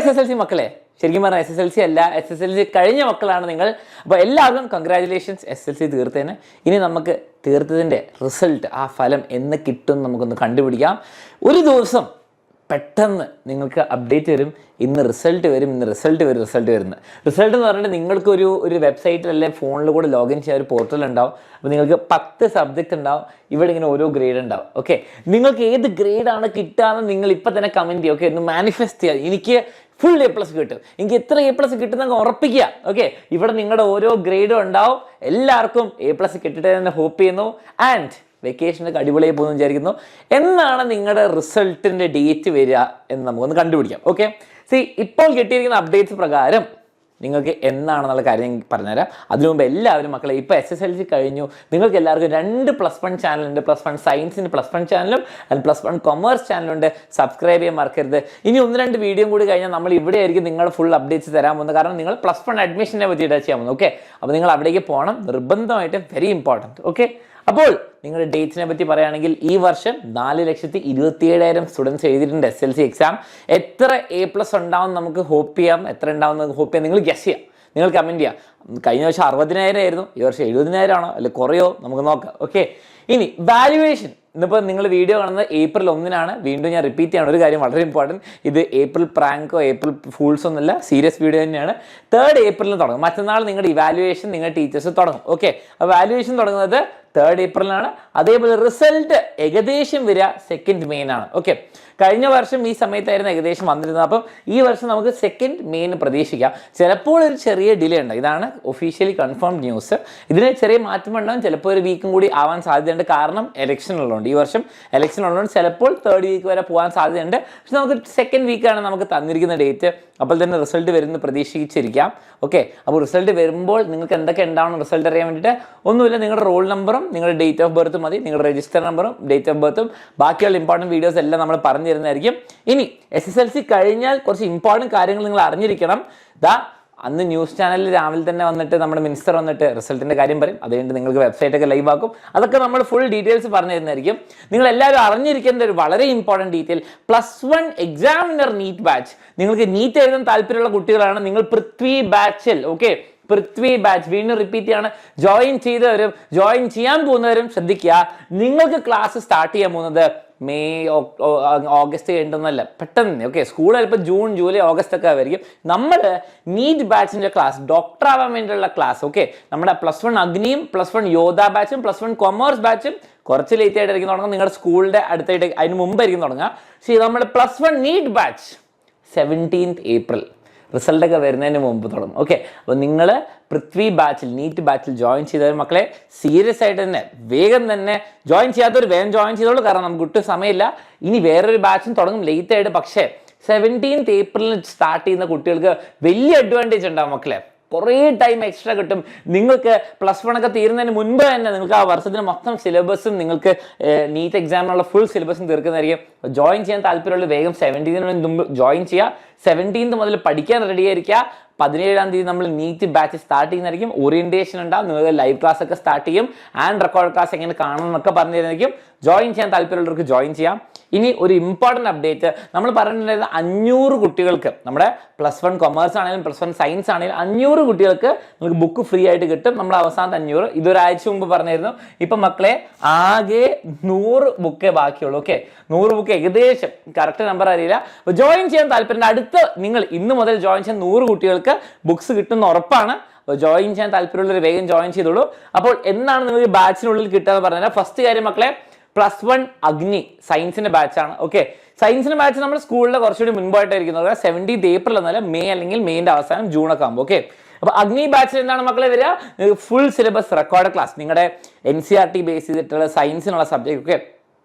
SSLC മക്കളെ, ശരിക്കും പറഞ്ഞാൽ SSLC അല്ല, SSLC കഴിഞ്ഞ മക്കളാണ് നിങ്ങൾ. അപ്പോൾ എല്ലാവർക്കും കൺഗ്രാജുലേഷൻസ്, SSLC തീർത്തതിന്. ഇനി നമുക്ക് തീർത്തതിൻ്റെ റിസൾട്ട്, ആ ഫലം എന്ന് കിട്ടും നമുക്കൊന്ന് കണ്ടുപിടിക്കാം. ഒരു ദിവസം പെട്ടെന്ന് നിങ്ങൾക്ക് അപ്ഡേറ്റ് വരും, ഇന്ന് റിസൾട്ട് വരും, റിസൾട്ട് വരുന്നത്. റിസൾട്ട് എന്ന് പറഞ്ഞിട്ട് നിങ്ങൾക്ക് ഒരു വെബ്സൈറ്റിൽ അല്ലെങ്കിൽ ഫോണിൽ കൂടെ ലോഗിൻ ചെയ്യാൻ ഒരു പോർട്ടൽ ഉണ്ടാവും. അപ്പോൾ നിങ്ങൾക്ക് 10 സബ്ജക്റ്റ് ഉണ്ടാവും, ഇവിടെ ഇങ്ങനെ ഓരോ ഗ്രേഡ് ഉണ്ടാവും. ഓക്കെ, നിങ്ങൾക്ക് ഏത് ഗ്രേഡാണ് കിട്ടുകയെന്ന് നിങ്ങൾ ഇപ്പം തന്നെ കമൻറ്റ് ചെയ്യുക. ഓക്കെ, ഒന്ന് മാനിഫെസ്റ്റ് ചെയ്യുക. എനിക്ക് ഫുൾ A+ കിട്ടും, എനിക്ക് എത്ര A+ കിട്ടുന്നൊക്കെ ഉറപ്പിക്കുക. ഓക്കെ, ഇവിടെ നിങ്ങളുടെ ഓരോ ഗ്രേഡും ഉണ്ടാവും. എല്ലാവർക്കും A+ കിട്ടട്ടെ എന്ന് ഹോപ്പ് ചെയ്യുന്നു. ആൻഡ് വെക്കേഷനൊക്കെ അടിപൊളിയായി പോകുന്നു വിചാരിക്കുന്നു. എന്നാണ് നിങ്ങളുടെ റിസൾട്ടിൻ്റെ ഡേറ്റ് വരിക എന്ന് നമുക്കൊന്ന് കണ്ടുപിടിക്കാം. ഓക്കെ, ഇപ്പോൾ കിട്ടിയിരിക്കുന്ന അപ്ഡേറ്റ്സ് പ്രകാരം നിങ്ങൾക്ക് എന്നാണെന്നുള്ള കാര്യം പറഞ്ഞുതരാം. അതിനു മുമ്പ് എല്ലാവരും മക്കളെ, ഇപ്പോൾ SSLC കഴിഞ്ഞു, നിങ്ങൾക്ക് എല്ലാവർക്കും 2 +1 ചാനലുണ്ട്. +1 സയൻസിന് +1 ചാനലും ആൻഡ് +1 കൊമേഴ്സ് ചാനലുണ്ട്. സബ്സ്ക്രൈബ് ചെയ്യാൻ മറക്കരുത്. ഇനി 1-2 വീഡിയോ കൂടി കഴിഞ്ഞാൽ നമ്മൾ ഇവിടെ ആയിരിക്കും നിങ്ങൾ ഫുൾ അപ്ഡേറ്റ്സ് തരാൻ പോകുന്നത്. കാരണം നിങ്ങൾ +1 അഡ്മിഷനെ പറ്റിയിട്ട് ചെയ്യാൻ പോകുന്നത്. ഓക്കെ, അപ്പോൾ നിങ്ങൾ അവിടേക്ക് പോകണം നിർബന്ധമായിട്ടും, വെരി ഇമ്പോർട്ടൻറ്റ്. ഓക്കെ, അപ്പോൾ നിങ്ങളുടെ ഡേറ്റ്സിനെ പറ്റി പറയുകയാണെങ്കിൽ ഈ വർഷം 4,27,000 സ്റ്റുഡൻസ് എഴുതിയിട്ടുണ്ട് SSLC എക്സാം. എത്ര A+ ഉണ്ടാവും നമുക്ക് ഹോപ്പ് ചെയ്യാം, എത്ര ഉണ്ടാവും നമുക്ക് ഹോപ്പ് ചെയ്യാം. നിങ്ങൾ ഗസ് ചെയ്യാം, നിങ്ങൾ കമൻറ്റ് ചെയ്യാം. കഴിഞ്ഞ വർഷം 60,000 ആയിരുന്നു, ഈ വർഷം 70,000 ആണോ അല്ലെ കുറയോ നമുക്ക് നോക്കാം. ഓക്കെ, ഇനി വാല്യുവേഷൻ. ഇന്നിപ്പോൾ നിങ്ങൾ വീഡിയോ കാണുന്നത് April 1-നാണ്. വീണ്ടും ഞാൻ റിപ്പീറ്റ് ചെയ്യണം ഒരു കാര്യം, വളരെ ഇമ്പോർട്ടൻറ്റ്. ഇത് April പ്രാങ്കോ April ഫൂൾസോ ഒന്നുമല്ല, സീരിയസ് വീഡിയോ തന്നെയാണ്. 3rd April തുടങ്ങും. മറ്റന്നാൾ നിങ്ങളുടെ ഇവാലുവേഷൻ നിങ്ങളുടെ ടീച്ചേഴ്സ് തുടങ്ങും. ഓക്കെ, അപ്പോൾ വാല്യുവേഷൻ തുടങ്ങുന്നത് 3rd April അതേപോലെ റിസൾട്ട് ഏകദേശം വരിക 2nd May ഓക്കെ, കഴിഞ്ഞ വർഷം ഈ സമയത്തായിരുന്നു ഏകദേശം വന്നിരുന്നത്. അപ്പം ഈ വർഷം നമുക്ക് 2nd May പ്രതീക്ഷിക്കാം. ചിലപ്പോൾ ഒരു ചെറിയ ഡിലേ ഉണ്ട്. ഇതാണ് ഒഫീഷ്യലി കൺഫേംഡ് ന്യൂസ്. ഇതിന് ചെറിയ മാറ്റം ഉണ്ടാകും, ചിലപ്പോൾ ഒരു വീക്കും കൂടി ആവാൻ സാധ്യതയുണ്ട്. കാരണം ഇലക്ഷൻ ഉള്ളതുകൊണ്ട്, ഈ വർഷം ഇലക്ഷൻ ഉള്ളതുകൊണ്ട് ചിലപ്പോൾ 3rd വീക്ക് വരെ പോകാൻ സാധ്യതയുണ്ട്. പക്ഷെ നമുക്ക് 2nd വീക്കാണ് നമുക്ക് തന്നിരിക്കുന്ന ഡേറ്റ്. അപ്പോൾ തന്നെ റിസൾട്ട് വരുന്ന പ്രതീക്ഷിച്ചിരിക്കാം. ഓക്കെ, അപ്പോൾ റിസൾട്ട് വരുമ്പോൾ നിങ്ങൾക്ക് എന്തൊക്കെ ഉണ്ടാവണം റിസൾട്ട് അറിയാൻ വേണ്ടിയിട്ട്? ഒന്നുമില്ല, നിങ്ങളുടെ റോൾ നമ്പറും നിങ്ങളുടെ ഡേറ്റ് ഓഫ് ബർത്ത് മതി. നിങ്ങളുടെ രജിസ്റ്റർ നമ്പറും ഡേറ്റ് ഓഫ് ബർത്തും ബാക്കിയുള്ള ഇമ്പോർട്ടൻറ്റ് വീഡിയോസ് എല്ലാം നമ്മൾ പറഞ്ഞു തരുന്നതായിരിക്കും. ഇനി SSLC കഴിഞ്ഞാൽ കുറച്ച് ഇമ്പോർട്ടൻറ്റ് കാര്യങ്ങൾ നിങ്ങൾ അറിഞ്ഞിരിക്കണം. അന്ന് ന്യൂസ് ചാനലിൽ രാവിലെ തന്നെ വന്നിട്ട് നമ്മുടെ മിനിസ്റ്റർ വന്നിട്ട് റിസൾട്ടിൻ്റെ കാര്യം പറയും. അതുകൊണ്ട് നിങ്ങൾക്ക് വെബ്സൈറ്റൊക്കെ ലൈവ് ആക്കും. അതൊക്കെ നമ്മൾ ഫുൾ ഡീറ്റെയിൽസ് പറഞ്ഞു തരുന്നതായിരിക്കും. നിങ്ങൾ എല്ലാവരും അറിഞ്ഞിരിക്കേണ്ട ഒരു വളരെ important detail, +1 examiner NEET batch. നിങ്ങൾക്ക് നീറ്റ് എഴുതാൻ താല്പര്യമുള്ള കുട്ടികളാണ് നിങ്ങൾ പൃഥ്വി ബാച്ചിൽ. ഓക്കെ, പൃഥ്വി ബാച്ച് വീണ്ടും റിപ്പീറ്റ് ചെയ്യാണ്. ജോയിൻ ചെയ്യാൻ പോകുന്നവരും ശ്രദ്ധിക്കുക, നിങ്ങൾക്ക് ക്ലാസ് സ്റ്റാർട്ട് ചെയ്യാൻ പോകുന്നത് മെയ് ഓഗസ്റ്റ് കഴിഞ്ഞിട്ടൊന്നല്ല, പെട്ടെന്ന്. ഓക്കെ, സ്കൂൾ ചിലപ്പോൾ ജൂൺ ജൂലൈ ഓഗസ്റ്റ് ഒക്കെ ആയിരിക്കും. നമ്മൾ നീറ്റ് ബാച്ചിൻ്റെ ക്ലാസ്, ഡോക്ടർ ആവാൻ വേണ്ടിയുള്ള ക്ലാസ്. ഓക്കെ, നമ്മുടെ +1 അഗ്നിയും +1 യോധ ബാച്ചും +1 കൊമേഴ്സ് ബാച്ചും കുറച്ച് ലേറ്റ് ആയിട്ടായിരിക്കും തുടങ്ങുക. നിങ്ങളുടെ സ്കൂളിൻ്റെ അടുത്തായിട്ട് അതിന് മുമ്പായിരിക്കും തുടങ്ങുക. പക്ഷേ നമ്മുടെ +1 നീറ്റ് ബാച്ച് 17th April റിസൾട്ടൊക്കെ വരുന്നതിന് മുമ്പ് തുടങ്ങും. ഓക്കെ, അപ്പോൾ നിങ്ങൾ പൃഥ്വി ബാച്ചിൽ, നീറ്റ് ബാച്ചിൽ ജോയിൻ ചെയ്തവർ മക്കളെ സീരിയസ് ആയിട്ട് തന്നെ വേഗം തന്നെ ജോയിൻ ചെയ്യാത്തവർ വേഗം ജോയിൻ ചെയ്തോളൂ. കാരണം നമുക്ക് ഒട്ടും സമയമില്ല. ഇനി വേറൊരു ബാച്ചും തുടങ്ങും ലേറ്റ് ആയിട്ട്. പക്ഷേ 17th April സ്റ്റാർട്ട് ചെയ്യുന്ന കുട്ടികൾക്ക് വലിയ അഡ്വാൻറ്റേജ് ഉണ്ടാവും മക്കളെ. കുറേ ടൈം എക്സ്ട്രാ കിട്ടും. നിങ്ങൾക്ക് +1 ഒക്കെ തീരുന്നതിന് മുൻപ് തന്നെ നിങ്ങൾക്ക് ആ വർഷത്തിന് മൊത്തം സിലബസും നിങ്ങൾക്ക് നീറ്റ് എക്സാമിനുള്ള ഫുൾ സിലബസും തീർക്കുന്നതായിരിക്കും. ജോയിൻ ചെയ്യാൻ താല്പര്യമുള്ള വേഗം 17th മുമ്പ് ജോയിൻ ചെയ്യുക. 17th മുതൽ പഠിക്കാൻ റെഡി ആയിരിക്കുക. 17ാം തീയതി നമ്മൾ നീറ്റ് ബാച്ച് സ്റ്റാർട്ട് ചെയ്യുന്നതായിരിക്കും. ഓറിയന്റേഷൻ ഉണ്ടാവും, നിങ്ങൾക്ക് ലൈവ് ക്ലാസ് ഒക്കെ സ്റ്റാർട്ട് ചെയ്യും. ആൻഡ് റെക്കോർഡ് ക്ലാസ് എങ്ങനെ കാണണം എന്നൊക്കെ പറഞ്ഞു തരുന്നതായിരിക്കും. ജോയിൻ ചെയ്യാൻ താല്പര്യമുള്ളവർക്ക് ജോയിൻ ചെയ്യാം. ഇനി ഒരു ഇമ്പോർട്ടൻറ്റ് അപ്ഡേറ്റ്, നമ്മൾ പറഞ്ഞിട്ടുണ്ടായിരുന്ന 500 കുട്ടികൾക്ക്, നമ്മുടെ +1 കൊമേഴ്സ് ആണെങ്കിലും +1 സയൻസ് ആണെങ്കിലും 500 കുട്ടികൾക്ക് നിങ്ങൾക്ക് ബുക്ക് ഫ്രീ ആയിട്ട് കിട്ടും. നമ്മൾ അവസാനത്തെ 500 ഇതൊരാഴ്ച മുമ്പ് പറഞ്ഞിരുന്നു. ഇപ്പം മക്കളെ ആകെ 100 ബുക്കേ ബാക്കിയുള്ളൂ. ഓക്കെ, 100 ബുക്ക് ഏകദേശം, കറക്റ്റ് നമ്പർ അറിയില്ല. അപ്പോൾ ജോയിൻ ചെയ്യാൻ താല്പര്യം അടുത്ത നിങ്ങൾ ഇന്ന് മുതൽ ജോയിൻ ചെയ്യാൻ 100 കുട്ടികൾക്ക് ബുക്സ് കിട്ടുന്ന ഉറപ്പാണ്. അപ്പോൾ ജോയിൻ ചെയ്യാൻ താല്പര്യമുള്ളവർ വേഗം ജോയിൻ ചെയ്തോളൂ. അപ്പോൾ എന്നാണ് നിങ്ങൾക്ക് ബാച്ചിനുള്ളിൽ കിട്ടുക എന്ന് പറഞ്ഞാൽ, ഫസ്റ്റ് കാര്യം മക്കളെ +1 അഗ്നി സയൻസിന്റെ ബാച്ചാണ്. ഓക്കെ, സയൻസിന്റെ ബാച്ച് നമ്മൾ സ്കൂളിലെ കുറച്ചുകൂടി മുൻപായിട്ടായിരിക്കുന്നത്. 17th April എന്നല്ല, മെയ് അല്ലെങ്കിൽ മെയിൻ്റെ അവസാനം ജൂണൊക്കെ ആകുമ്പോൾ. ഓക്കെ, അപ്പോൾ അഗ്നി ബാച്ചിൽ എന്താണ് മക്കളെ വരിക? ഫുൾ സിലബസ് റെക്കോർഡ് ക്ലാസ്, നിങ്ങളുടെ NCERT ബേസ് ചെയ്തിട്ടുള്ള സയൻസിനുള്ള സബ്ജക്റ്റ്. ഓക്കെ,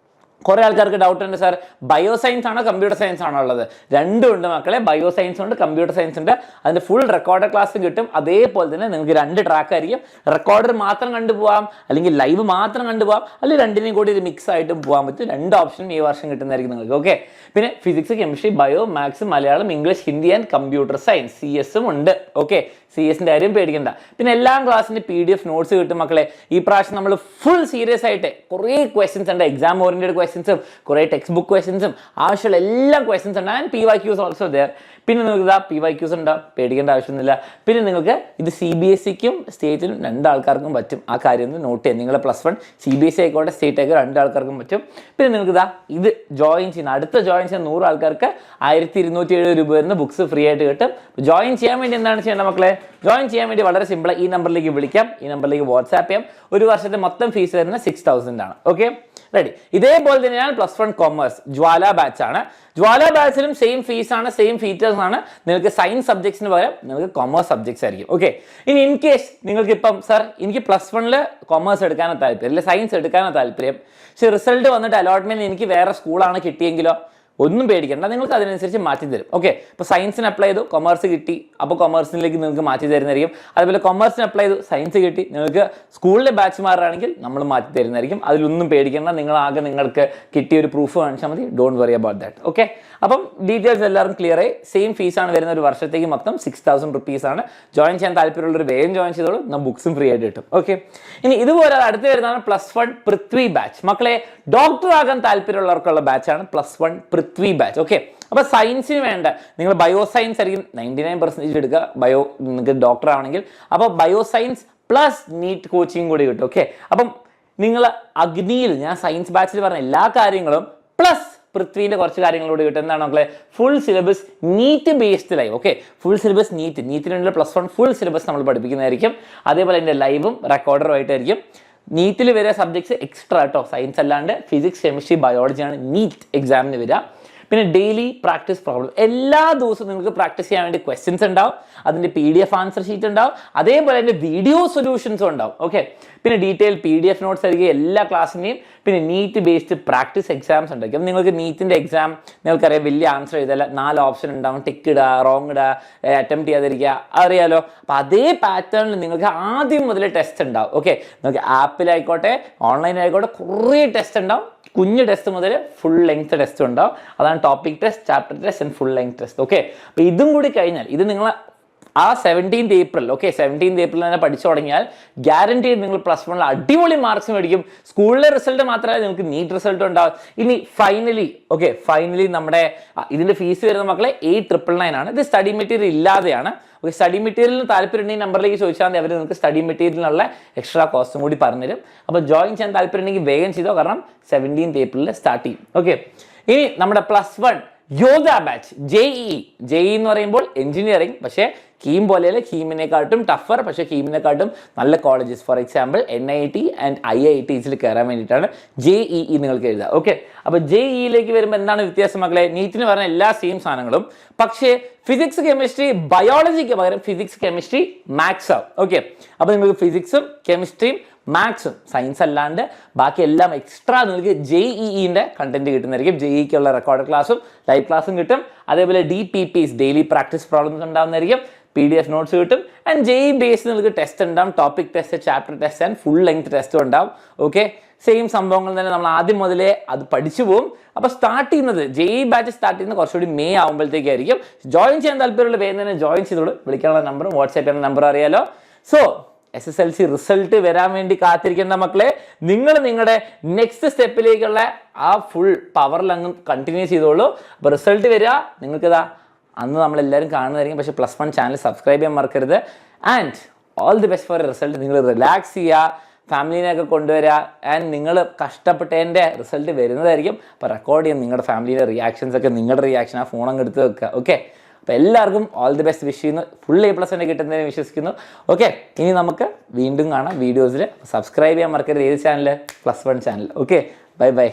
കുറേ ആൾക്കാർക്ക് ഡൗട്ട് ഉണ്ട്, സാർ ബയോ സയൻസ് ആണോ കമ്പ്യൂട്ടർ സയൻസ് ആണോ ഉള്ളത്? രണ്ടും ഉണ്ട് മക്കളെ. ബയോ സയൻസ് ഉണ്ട്, കമ്പ്യൂട്ടർ സയൻസ് ഉണ്ട്. അതിൻ്റെ ഫുൾ റെക്കോർഡ് ക്ലാസ് കിട്ടും. അതേപോലെ തന്നെ നിങ്ങൾക്ക് 2 ട്രാക്ക് ആയിരിക്കും. റെക്കോർഡർ മാത്രം കണ്ടുപോകാം, അല്ലെങ്കിൽ ലൈവ് മാത്രം കണ്ടുപോകാം, അല്ലെങ്കിൽ രണ്ടിനെയും കൂടി ഇത് മിക്സ് ആയിട്ടും പോകാൻ പറ്റും. 2 ഓപ്ഷനും ഈ വർഷം കിട്ടുന്നതായിരിക്കും നിങ്ങൾക്ക്. ഓക്കെ, പിന്നെ physics, chemistry, bio, maths, Malayalam, English, Hindi and computer science, CS ഉണ്ട്. ഓക്കെ, CS-ൻ്റെ കാര്യം പേടിക്കണ്ട. പിന്നെ എല്ലാ ക്ലാസ്സിൻ്റെ PDF നോട്ട്സ് കിട്ടും മക്കളെ. ഈ പ്രാവശ്യം നമ്മൾ ഫുൾ സീരിയസ് ആയിട്ട് കുറേ ക്വസ്റ്റ്യൻസ് ഉണ്ട്. എക്സാം ഓറിയൻറ്റഡ് ക്വസ്റ്റ്യൻസ് ക്വസ്റ്റ്യൻസും കുറേ ടെക്സ്റ്റ് ബുക്ക് ക്വസ്റ്റ്യൻസും ആവശ്യമുള്ള എല്ലാ ക്വസ്റ്റ്യൻസ് ഉണ്ട്. And PYQs also there. പിന്നെ നിങ്ങൾക്ക് ഇതാ PYQs ഉണ്ടാവും, പേടിക്കേണ്ട ആവശ്യമൊന്നുമില്ല. പിന്നെ നിങ്ങൾക്ക് ഇത് CBSEക്കും സ്റ്റേറ്റിനും രണ്ടാൾക്കാർക്കും പറ്റും. ആ കാര്യം ഒന്ന് നോട്ട് ചെയ്യാം. നിങ്ങൾ +1 CBSE ആയിക്കോട്ടെ സ്റ്റേറ്റ് ആയിക്കോട്ടെ രണ്ടാൾക്കാർക്കും പറ്റും. പിന്നെ നിങ്ങൾക്ക് ഇതാ ഇത് ജോയിൻ ചെയ്യുന്ന അടുത്ത ജോയിൻ ചെയ്യുന്ന 100 ആൾക്കാർക്ക് 1270 രൂപ വരുന്ന ബുക്സ് ഫ്രീ ആയിട്ട് കിട്ടും. ജോയിൻ ചെയ്യാൻ വേണ്ടി എന്താണ് ചെയ്യേണ്ടത് മക്കളെ? ജോയിൻ ചെയ്യാൻ വേണ്ടി വളരെ സിമ്പിൾ. ഈ നമ്പറിലേക്ക് വിളിക്കാം, ഈ നമ്പറിലേക്ക് വാട്സാപ്പ് ചെയ്യാം. ഒരു വർഷത്തെ മൊത്തം ഫീസ് വരുന്നത് 6000 ആണ്. Okay, ready. ഇതേപോലെ തന്നെയാണ് +1 കൊമേഴ്സ് ജ്വാല ബാച്ച് ആണ്. ജ്വാല ബാച്ചിലും സെയിം ഫീസ് ആണ്, സെയിം ഫീച്ചേഴ്സ് ആണ്. നിങ്ങൾക്ക് സയൻസ് സബ്ജക്ട്സിന് പകരം നിങ്ങൾക്ക് കൊമേഴ്സ് സബ്ജക്ട്സ് ആയിരിക്കും. ഓക്കെ, ഇനി ഇൻ കേസ് നിങ്ങൾക്ക് ഇപ്പം സർ എനിക്ക് +1 കൊമേഴ്സ് എടുക്കാനോ താല്പര്യം, അല്ലെങ്കിൽ സയൻസ് എടുക്കാനോ താല്പര്യം, പക്ഷേ റിസൾട്ട് വന്നിട്ട് അലോട്ട്മെന്റ് എനിക്ക് വേറെ സ്കൂളാണ് കിട്ടിയെങ്കിലോ, ഒന്നും പേടിക്കേണ്ട, നിങ്ങൾക്ക് അതിനനുസരിച്ച് മാറ്റി തരും. ഓക്കെ, ഇപ്പോൾ സയൻസിന് അപ്ലൈ ചെയ്തു, കൊമേഴ്സ് കിട്ടി, അപ്പോൾ കൊമേഴ്സിലേക്ക് നിങ്ങൾക്ക് മാറ്റി തരുന്നതായിരിക്കും. അതുപോലെ കൊമേഴ്സിന് അപ്ലൈ ചെയ്തു, സയൻസ് കിട്ടി, നിങ്ങൾക്ക് സ്കൂളിലെ ബാച്ച് മാറുകയാണെങ്കിൽ നമ്മൾ മാറ്റി തരുന്നതായിരിക്കും. അതിലൊന്നും പേടിക്കേണ്ട. നിങ്ങളാകെ നിങ്ങൾക്ക് കിട്ടിയ ഒരു പ്രൂഫ് കാണിച്ചാൽ മതി. Don't worry about that. Okay, അപ്പം ഡീറ്റെയിൽസ് എല്ലാവരും ക്ലിയർ ആയി. സെയിം ഫീസാണ് വരുന്ന, ഒരു വർഷത്തേക്ക് മൊത്തം 6000 റുപ്പീസ് ആണ്. ജോയിൻ ചെയ്യാൻ താല്പര്യമുള്ളൊരു വേഗം ജോയിൻ ചെയ്തോളൂ, നമ്മൾ ബുക്സും ഫ്രീ ആയിട്ട് കിട്ടും. ഓക്കെ, ഇനി ഇതുപോലെ അടുത്ത് വരുന്നതാണ് +1 പൃഥ്വി ബാച്ച്. മക്കളെ, ഡോക്ടർ ആകാൻ താല്പര്യമുള്ളവർക്കുള്ള ബാച്ചാണ് +1 പൃഥ്വി ബാച്ച്. ഓക്കെ, അപ്പോൾ സയൻസിന് വേണ്ട നിങ്ങൾ ബയോ സയൻസ് ആയിരിക്കും 99% എടുക്കുക, ബയോ നിങ്ങൾക്ക് ഡോക്ടർ ആവണമെങ്കിൽ. അപ്പോൾ bio science plus NEET coaching കൂടി കിട്ടും. ഓക്കെ, അപ്പം നിങ്ങൾ അഗ്നിയിൽ ഞാൻ സയൻസ് ബാച്ചിൽ പറഞ്ഞ എല്ലാ കാര്യങ്ങളും പ്ലസ് പൃഥ്വിൻ്റെ കുറച്ച് കാര്യങ്ങളോട് കിട്ടും. എന്താണ് മക്കളെ? Full syllabus NEET based live. Okay, full syllabus നീറ്റിന് വേണ്ടി +1 ഫുൾ സിലബസ് നമ്മൾ പഠിപ്പിക്കുന്നതായിരിക്കും. അതേപോലെ അതിൻ്റെ ലൈവും റെക്കോർഡറും ആയിട്ടായിരിക്കും. നീറ്റിൽ വരിക സബ്ജക്ട്സ് എക്സ്ട്രാ കേട്ടോ, സയൻസ് അല്ലാണ്ട് ഫിസിക്സ്, കെമിസ്ട്രി, ബയോളജിയാണ് നീറ്റ് എക്സാമിന് വരിക. പിന്നെ ഡെയിലി പ്രാക്ടീസ് പ്രോബ്ലം, എല്ലാ ദിവസവും നിങ്ങൾക്ക് പ്രാക്ടീസ് ചെയ്യാൻ വേണ്ടി ക്വസ്റ്റ്യൻസ് ഉണ്ടാവും, അതിൻ്റെ PDF ആൻസർ ഷീറ്റ് ഉണ്ടാവും, അതേപോലെ അതിൻ്റെ വീഡിയോ സൊല്യൂഷൻസും ഉണ്ടാവും. ഓക്കെ, പിന്നെ ഡീറ്റെയിൽ PDF നോട്ട്സ് ആയിരിക്കും എല്ലാ ക്ലാസ്സിൻ്റെയും. പിന്നെ നീറ്റ് ബേസ്ഡ് പ്രാക്ടീസ് എക്സാംസ് ഉണ്ടായിരിക്കും. അപ്പം നിങ്ങൾക്ക് നീറ്റിൻ്റെ എക്സാം നിങ്ങൾക്കറിയാം, വലിയ ആൻസർ ചെയ്തല്ല, 4 ഓപ്ഷൻ ഉണ്ടാവും, ടിക്ക് ഇടുക, റോങ് ഇടുക, അറ്റംപ്റ്റ് ചെയ്യാതിരിക്കുക, അറിയാലോ. അപ്പോൾ അതേ പാറ്റേണിൽ നിങ്ങൾക്ക് ആദ്യം മുതൽ ടെസ്റ്റ് ഉണ്ടാവും. ഓക്കെ, നിങ്ങൾക്ക് ആപ്പിലായിക്കോട്ടെ ഓൺലൈനായിക്കോട്ടെ കുറേ ടെസ്റ്റ് ഉണ്ടാവും. കുഞ്ഞ് ടെസ്റ്റ് മുതൽ ഫുൾ ലെങ്ത് ടെസ്റ്റ് ഉണ്ടാവും. അതാണ് topic test, chapter test and full length test. Okay, അപ്പോൾ ഇതും കൂടി കഴിഞ്ഞാൽ ഇത് നിങ്ങൾ ആ 17th April, okay 17th April തന്നെ പഠിച്ചു തുടങ്ങിയാൽ ഗ്യാരണ്ടി നിങ്ങൾ +1 അടിപൊളി മാർക്സ് മേടിക്കും. സ്കൂളിലെ റിസൾട്ട് മാത്രമല്ല, നിങ്ങൾക്ക് നീറ്റ് റിസൾട്ട് ഉണ്ടാവും. ഇനി ഫൈനലി നമ്മുടെ ഇതിൻ്റെ ഫീസ് വരുന്ന മക്കളെ 8,999 ആണ്. ഇത് സ്റ്റഡി മെറ്റീരിയൽ ഇല്ലാതെയാണ്. ഓക്കെ, സ്റ്റഡി മെറ്റീരിയലിന് താല്പര്യമുണ്ടെങ്കിൽ നമ്പറിലേക്ക് ചോദിച്ചാൽ മതി, അവർ നിങ്ങൾക്ക് സ്റ്റഡി മെറ്റീരിയലിനുള്ള എക്സ്ട്രാ കോസ്റ്റും കൂടി പറഞ്ഞുതരും. അപ്പോൾ ജോയിൻ ചെയ്യാൻ താല്പര്യമുണ്ടെങ്കിൽ വേഗം ചെയ്തോ, കാരണം 17th ഏപ്രിലിൽ സ്റ്റാർട്ട് ചെയ്യും. ഓക്കെ, ഇനി നമ്മുടെ +1 യോധ ബാച്ച് JEE എന്ന് പറയുമ്പോൾ എഞ്ചിനീയറിംഗ്, പക്ഷേ കീം പോലെയല്ല, കീമിനെക്കാട്ടും ടഫർ, പക്ഷേ കീമിനെക്കാട്ടും നല്ല colleges, for example NIT and IITസിൽ കയറാൻ വേണ്ടിയിട്ടാണ് JEE നിങ്ങൾക്ക് എഴുതുക. ഓക്കെ, അപ്പോൾ JEEയിലേക്ക് വരുമ്പോൾ എന്താണ് വ്യത്യാസം മക്കളെ? നീറ്റിന് പറഞ്ഞ എല്ലാ സെയിം സാധനങ്ങളും, പക്ഷേ ഫിസിക്സ്, കെമിസ്ട്രി, ബയോളജിക്ക് പകരം ഫിസിക്സ്, കെമിസ്ട്രി, മാത്സ് ആവും. ഓക്കെ, അപ്പോൾ നിങ്ങൾക്ക് ഫിസിക്സും കെമിസ്ട്രിയും മാത്സും സയൻസ് അല്ലാണ്ട് ബാക്കി എല്ലാം എക്സ്ട്രാ നിങ്ങൾക്ക് JEEൻ്റെ കണ്ടന്റ് കിട്ടുന്നതായിരിക്കും. JEEക്കുള്ള റെക്കോർഡ് ക്ലാസ്സും ലൈവ് ക്ലാസ്സും കിട്ടും. അതേപോലെ DPPs ഡെയിലി പ്രാക്ടീസ് പ്രോബ്ലംസ് ഉണ്ടാകുന്നതായിരിക്കും. PDF നോട്ട്സ് കിട്ടും. ആൻഡ് JEE ബേസ്ഡ് നിങ്ങൾക്ക് ടെസ്റ്റ് ഉണ്ടാവും, topic test, chapter test and full length ടെസ്റ്റും ഉണ്ടാവും. ഓക്കെ, സെയിം സംഭവങ്ങൾ തന്നെ നമ്മൾ ആദ്യം മുതലേ അത് പഠിച്ചു പോകും. അപ്പോൾ സ്റ്റാർട്ട് ചെയ്യുന്നത് JEE ബാച്ച് സ്റ്റാർട്ട് ചെയ്യുന്നത് കുറച്ചുകൂടി മെയ് ആകുമ്പോഴത്തേക്കായിരിക്കും. ജോയിൻ ചെയ്യാൻ താല്പര്യമുള്ള വേഗം തന്നെ ജോയിൻ ചെയ്തോളൂ. വിളിക്കാനുള്ള നമ്പറും വാട്സാപ്പ് ചെയ്യുന്ന നമ്പർ അറിയാലോ. സോ SSLC റിസൾട്ട് വരാൻ വേണ്ടി കാത്തിരിക്കുന്ന മക്കളെ, നിങ്ങൾ നിങ്ങളുടെ നെക്സ്റ്റ് സ്റ്റെപ്പിലേക്കുള്ള ആ ഫുൾ പവറിലങ്ങ് കണ്ടിന്യൂ ചെയ്തോളൂ. അപ്പോൾ റിസൾട്ട് വരിക നിങ്ങൾക്കിതാ അന്ന് നമ്മളെല്ലാവരും കാണുന്നതായിരിക്കും. പക്ഷേ +1 ചാനൽ സബ്സ്ക്രൈബ് ചെയ്യാൻ മറക്കരുത്. And all the best for result. നിങ്ങൾ റിലാക്സ് ചെയ്യുക, ഫാമിലിനെയൊക്കെ കൊണ്ടുവരിക. ആൻഡ് നിങ്ങൾ കഷ്ടപ്പെട്ടതിൻ്റെ റിസൾട്ട് വരുന്നതായിരിക്കും. അപ്പോൾ റെക്കോർഡ് ചെയ്യാം നിങ്ങളുടെ ഫാമിലിയുടെ റിയാക്ഷൻസ് ഒക്കെ, നിങ്ങളുടെ റിയാക്ഷൻ ആ ഫോണങ്ങ് എടുത്ത് വെക്കുക. ഓക്കെ, അപ്പോൾ എല്ലാവർക്കും ഓൾ ദി ബെസ്റ്റ് വിഷ് ചെയ്യുന്നു. ഫുൾ A+ തന്നെ കിട്ടുന്നതിന് വിശ്വസിക്കുന്നു. ഓക്കെ, ഇനി നമുക്ക് വീണ്ടും കാണാം വീഡിയോസിൽ. സബ്സ്ക്രൈബ് ചെയ്യാൻ മറക്കരുത്. ഏത് ചാനൽ? +1 ചാനൽ. Okay, by.